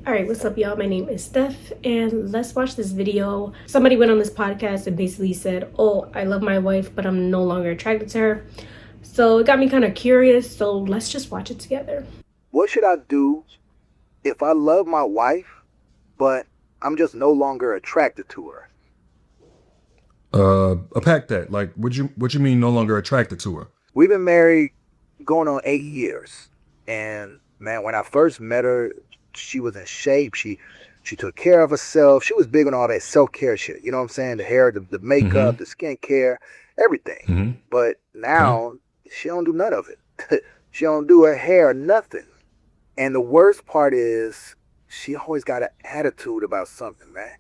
All right, what's up, y'all? My name is Steph, and let's watch this video. Somebody went on this podcast and basically said, oh, I love my wife, but I'm no longer attracted to her. So it got me kind of curious, so let's just watch it together. What should I do if I love my wife, but I'm just no longer attracted to her? Unpack that. Like, what you mean no longer attracted to her? We've been married going on 8 years. And man, when I first met her, she was in shape. She took care of herself. She was big on all that self-care shit. You know what I'm saying? The hair, the makeup, the skincare, everything. But now she don't do none of it. She don't do her hair, nothing. And the worst part is she always got an attitude about something, man.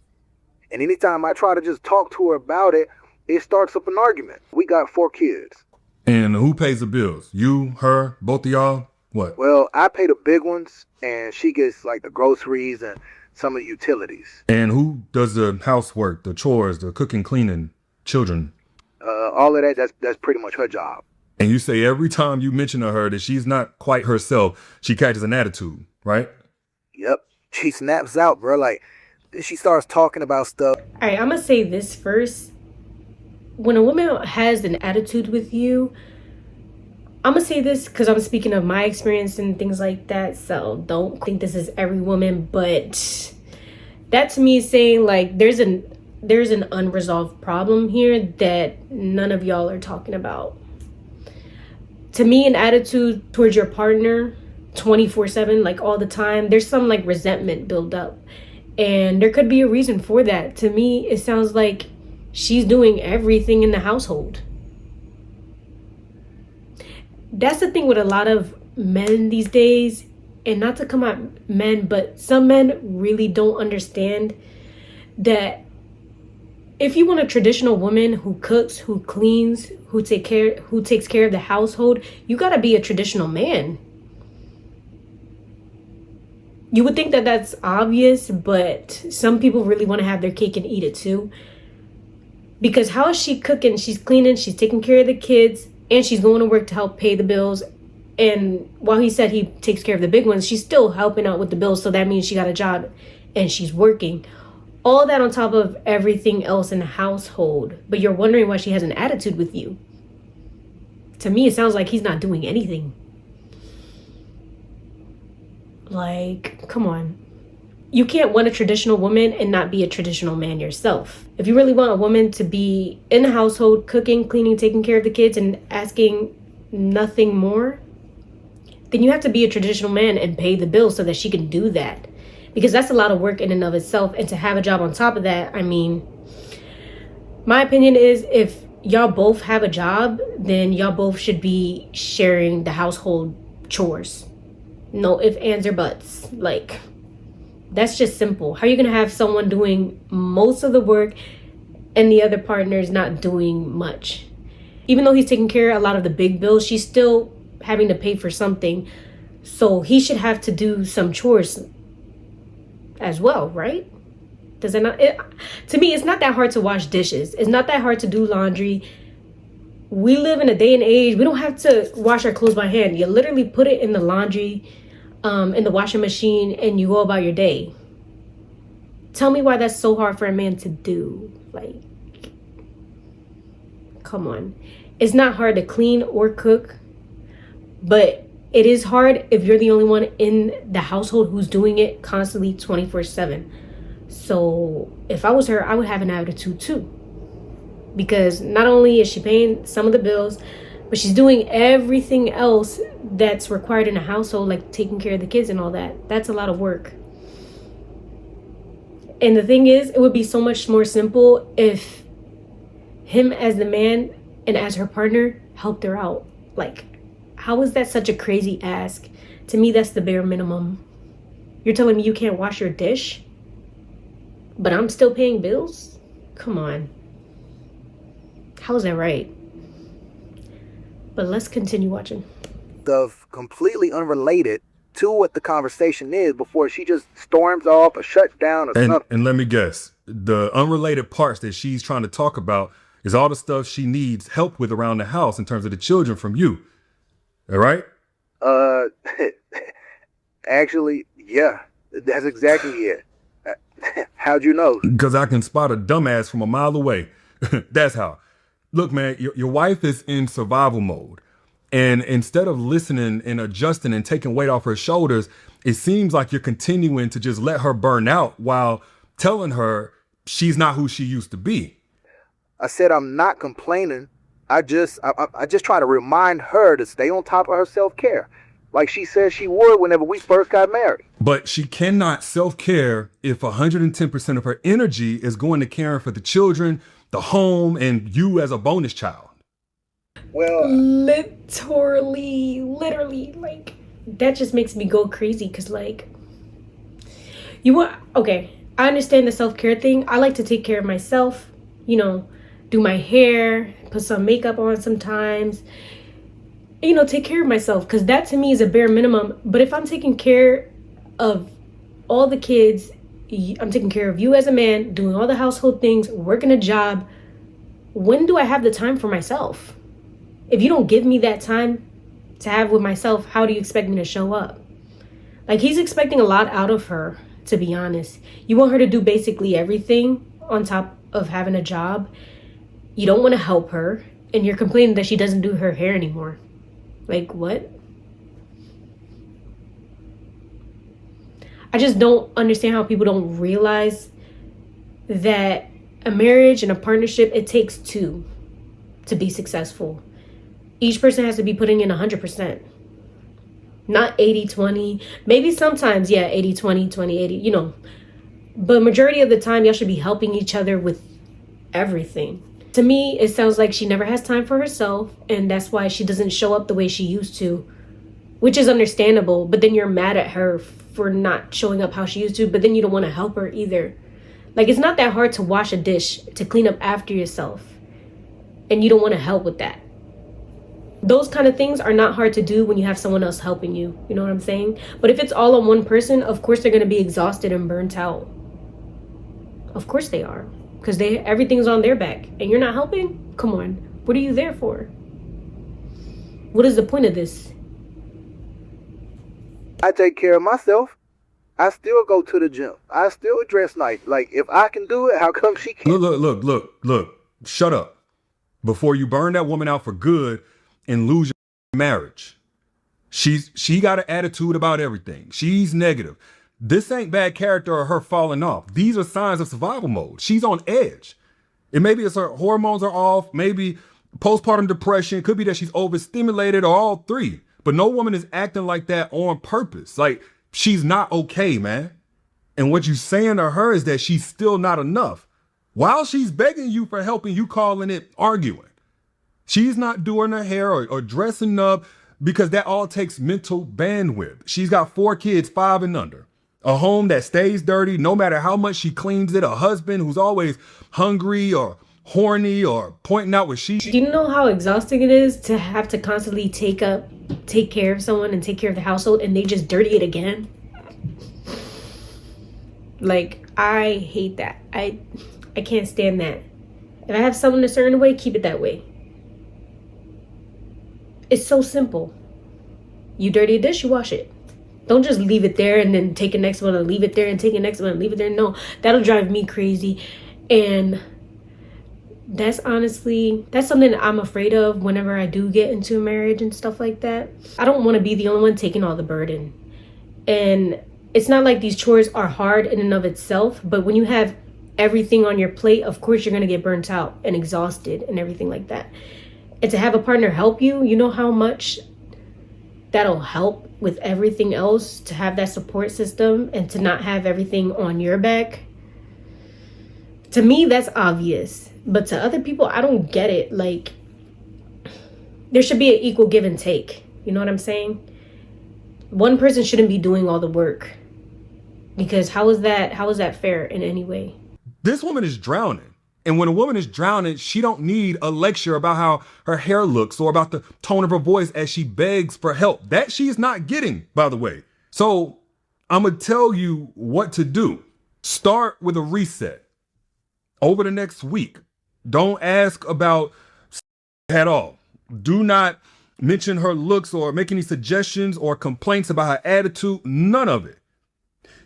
And anytime I try to just talk to her about it, it starts up an argument. We got 4 kids. And who pays the bills? You, her, both of y'all? What? Well, I pay the big ones, and she gets like the groceries and some of the utilities. And who does the housework, the chores, the cooking, cleaning, children? All of that's pretty much her job. And you say every time you mention to her that she's not quite herself, she catches an attitude, right? Yep. She snaps out, bro. Like, she starts talking about stuff. All right, I'm gonna say this first. When a woman has an attitude with you, I'm gonna say this because I'm speaking of my experience and things like that, so don't think this is every woman, but that to me is saying like there's an unresolved problem here that none of y'all are talking about. To me, an attitude towards your partner 24/7, like all the time, there's some like resentment build up, and there could be a reason for that. To me, it sounds like she's doing everything in the household. That's the thing with a lot of men these days, and not to come at men, but some men really don't understand that if you want a traditional woman who cooks, who cleans, who takes care of the household, you gotta be a traditional man. You would think that that's obvious, but some people really want to have their cake and eat it too. Because how is she cooking? She's cleaning, she's taking care of the kids, and she's going to work to help pay the bills. And while he said he takes care of the big ones, she's still helping out with the bills. So that means she got a job and she's working. All that on top of everything else in the household. But you're wondering why she has an attitude with you. To me, it sounds like he's not doing anything. Like, come on. You can't want a traditional woman and not be a traditional man yourself. If you really want a woman to be in the household, cooking, cleaning, taking care of the kids, and asking nothing more, then you have to be a traditional man and pay the bills so that she can do that. Because that's a lot of work in and of itself. And to have a job on top of that, I mean, my opinion is if y'all both have a job, then y'all both should be sharing the household chores. No ifs, ands, or buts. Like, that's just simple. How are you going to have someone doing most of the work and the other partner is not doing much? Even though he's taking care of a lot of the big bills, she's still having to pay for something. So he should have to do some chores as well, right? Does it not? To me, it's not that hard to wash dishes. It's not that hard to do laundry. We live in a day and age, we don't have to wash our clothes by hand. You literally put it in the laundry, in the washing machine, and you go about your day. Tell me why that's so hard for a man to do. Like, come on. It's not hard to clean or cook, but it is hard if you're the only one in the household who's doing it constantly 24/7. So if I was her, I would have an attitude too. Because not only is she paying some of the bills, but she's doing everything else that's required in a household, like taking care of the kids and all that. That's a lot of work. And the thing is, it would be so much more simple if him as the man and as her partner helped her out. Like, how is that such a crazy ask? To me, that's the bare minimum. You're telling me you can't wash your dish, but I'm still paying bills? Come on. How is that right? But let's continue watching. Stuff completely unrelated to what the conversation is before she just storms off or shuts down or something. And let me guess, the unrelated parts that she's trying to talk about is all the stuff she needs help with around the house in terms of the children from you. All right? Actually, yeah. That's exactly it. How'd you know? Because I can spot a dumbass from a mile away. That's how. Look, man, your wife is in survival mode. And instead of listening and adjusting and taking weight off her shoulders, it seems like you're continuing to just let her burn out while telling her she's not who she used to be. I said I'm not complaining. I just try to remind her to stay on top of her self-care, like she said she would whenever we first got married. But she cannot self-care if 110% of her energy is going to caring for the children, the home, and you as a bonus child. Well, literally, like, that just makes me go crazy. Because, like, okay, I understand the self-care thing. I like to take care of myself, do my hair, put some makeup on sometimes, take care of myself, because that to me is a bare minimum. But if I'm taking care of all the kids, I'm taking care of you as a man, doing all the household things, working a job, when do I have the time for myself? If you don't give me that time to have with myself, how do you expect me to show up? Like, he's expecting a lot out of her, to be honest. You want her to do basically everything on top of having a job. You don't want to help her, and you're complaining that she doesn't do her hair anymore. Like, what? I just don't understand how people don't realize that a marriage and a partnership, it takes two to be successful. Each person has to be putting in 100%. Not 80-20. Maybe sometimes, 80-20, 20-80, But majority of the time, y'all should be helping each other with everything. To me, it sounds like she never has time for herself, and that's why she doesn't show up the way she used to, which is understandable. But then you're mad at her for not showing up how she used to, but then you don't want to help her either. Like, it's not that hard to wash a dish, to clean up after yourself, and you don't want to help with that. Those kind of things are not hard to do when you have someone else helping you. You know what I'm saying? But if it's all on one person, of course they're going to be exhausted and burnt out. Of course they are. Because everything's on their back. And you're not helping? Come on. What are you there for? What is the point of this? I take care of myself. I still go to the gym. I still dress nice. Like, if I can do it, how come she can't? Look. Shut up. Before you burn that woman out for good and lose your marriage. She got an attitude about everything. She's negative. This ain't bad character or her falling off. These are signs of survival mode. She's on edge. And maybe it's her hormones are off. Maybe postpartum depression. It could be that she's overstimulated or all three. But no woman is acting like that on purpose. Like, she's not okay, man. And what you're saying to her is that she's still not enough. While she's begging you for helping, you calling it arguing. She's not doing her hair or dressing up because that all takes mental bandwidth. She's got 4 kids, 5 and under. A home that stays dirty no matter how much she cleans it. A husband who's always hungry or horny or pointing out what she... Do you know how exhausting it is to have to constantly take care of someone and take care of the household, and they just dirty it again? Like, I hate that. I can't stand that. If I have someone a certain way, keep it that way. It's so simple. You dirty a dish, you wash it. Don't just leave it there and then take the next one and leave it there and take the next one and leave it there. No, that'll drive me crazy. And that's something I'm afraid of whenever I do get into a marriage and stuff like that. I don't want to be the only one taking all the burden. And it's not like these chores are hard in and of itself, but when you have everything on your plate, of course you're going to get burnt out and exhausted and everything like that. And to have a partner help you, you know how much that'll help with everything else, to have that support system and to not have everything on your back. To me, that's obvious. But to other people, I don't get it. Like, there should be an equal give and take. You know what I'm saying? One person shouldn't be doing all the work. Because how is that fair in any way? This woman is drowning. And when a woman is drowning, she don't need a lecture about how her hair looks or about the tone of her voice as she begs for help. That she is not getting, by the way. So I'm going to tell you what to do. Start with a reset. Over the next week, don't ask about at all. Do not mention her looks or make any suggestions or complaints about her attitude. None of it.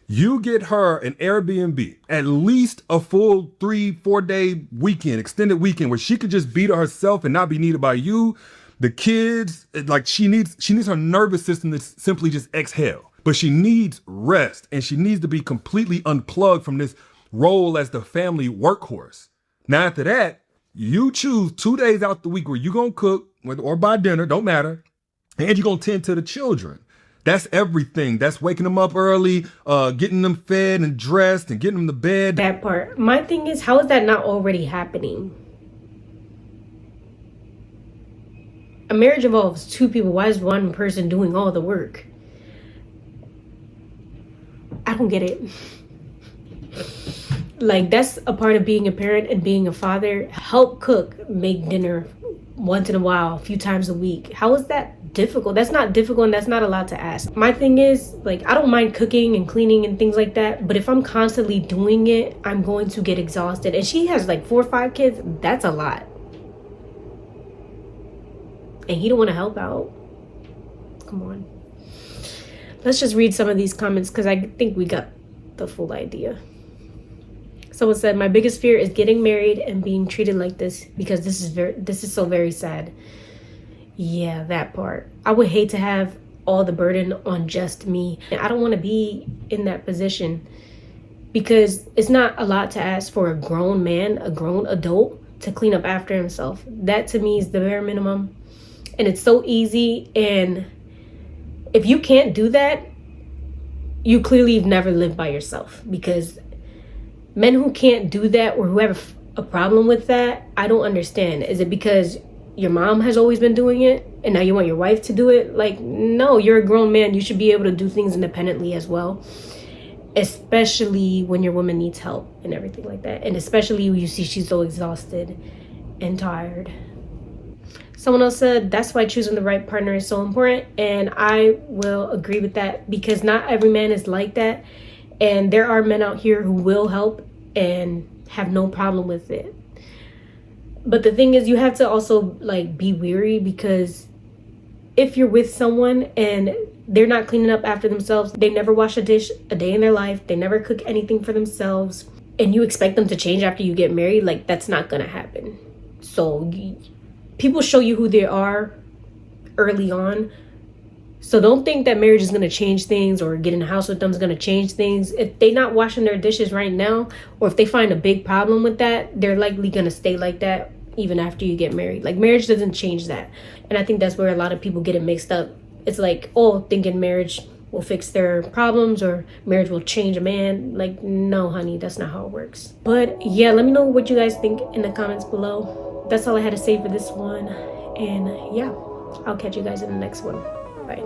You get her an Airbnb, at least a full 3-4 day weekend, extended weekend, where she could just be to herself and not be needed by you, the kids. Like she needs her nervous system to simply just exhale. But she needs rest, and she needs to be completely unplugged from this role as the family workhorse. Now after that, you choose 2 days out the week where you're gonna cook or buy dinner, don't matter, and you're gonna tend to the children. That's everything. That's waking them up early, getting them fed and dressed and getting them to bed. That part. My thing is, how is that not already happening? A marriage involves two people. Why is one person doing all the work? I don't get it. Like, that's a part of being a parent and being a father. Help cook, make dinner once in a while, a few times a week. How is that difficult? That's not difficult, and that's not a lot to ask. My thing is, like, I don't mind cooking and cleaning and things like that, but if I'm constantly doing it, I'm going to get exhausted. And she has like 4 or 5 kids. That's a lot. And he don't want to help out. Come on. Let's just read some of these comments because I think we got the full idea. Someone said, my biggest fear is getting married and being treated like this because this is so very sad. Yeah, that part. I would hate to have all the burden on just me. I don't want to be in that position because it's not a lot to ask for a grown man, a grown adult to clean up after himself. That to me is the bare minimum. And it's so easy. And if you can't do that, you clearly have never lived by yourself, because men who can't do that or who have a problem with that, I don't understand. Is it because your mom has always been doing it and now you want your wife to do it? Like, no, you're a grown man. You should be able to do things independently as well, especially when your woman needs help and everything like that. And especially when you see she's so exhausted and tired. Someone else said, that's why choosing the right partner is so important. And I will agree with that, because not every man is like that. And there are men out here who will help and have no problem with it. But the thing is, you have to also like be weary, because if you're with someone and they're not cleaning up after themselves, they never wash a dish a day in their life, they never cook anything for themselves, and you expect them to change after you get married, like, that's not gonna happen. So people show you who they are early on. So don't think that marriage is going to change things, or getting a house with them is going to change things. If they're not washing their dishes right now, or if they find a big problem with that, they're likely going to stay like that even after you get married. Like, marriage doesn't change that. And I think that's where a lot of people get it mixed up. It's like, oh, thinking marriage will fix their problems or marriage will change a man. Like, no, honey, that's not how it works. But yeah, let me know what you guys think in the comments below. That's all I had to say for this one. And yeah, I'll catch you guys in the next one. Bye.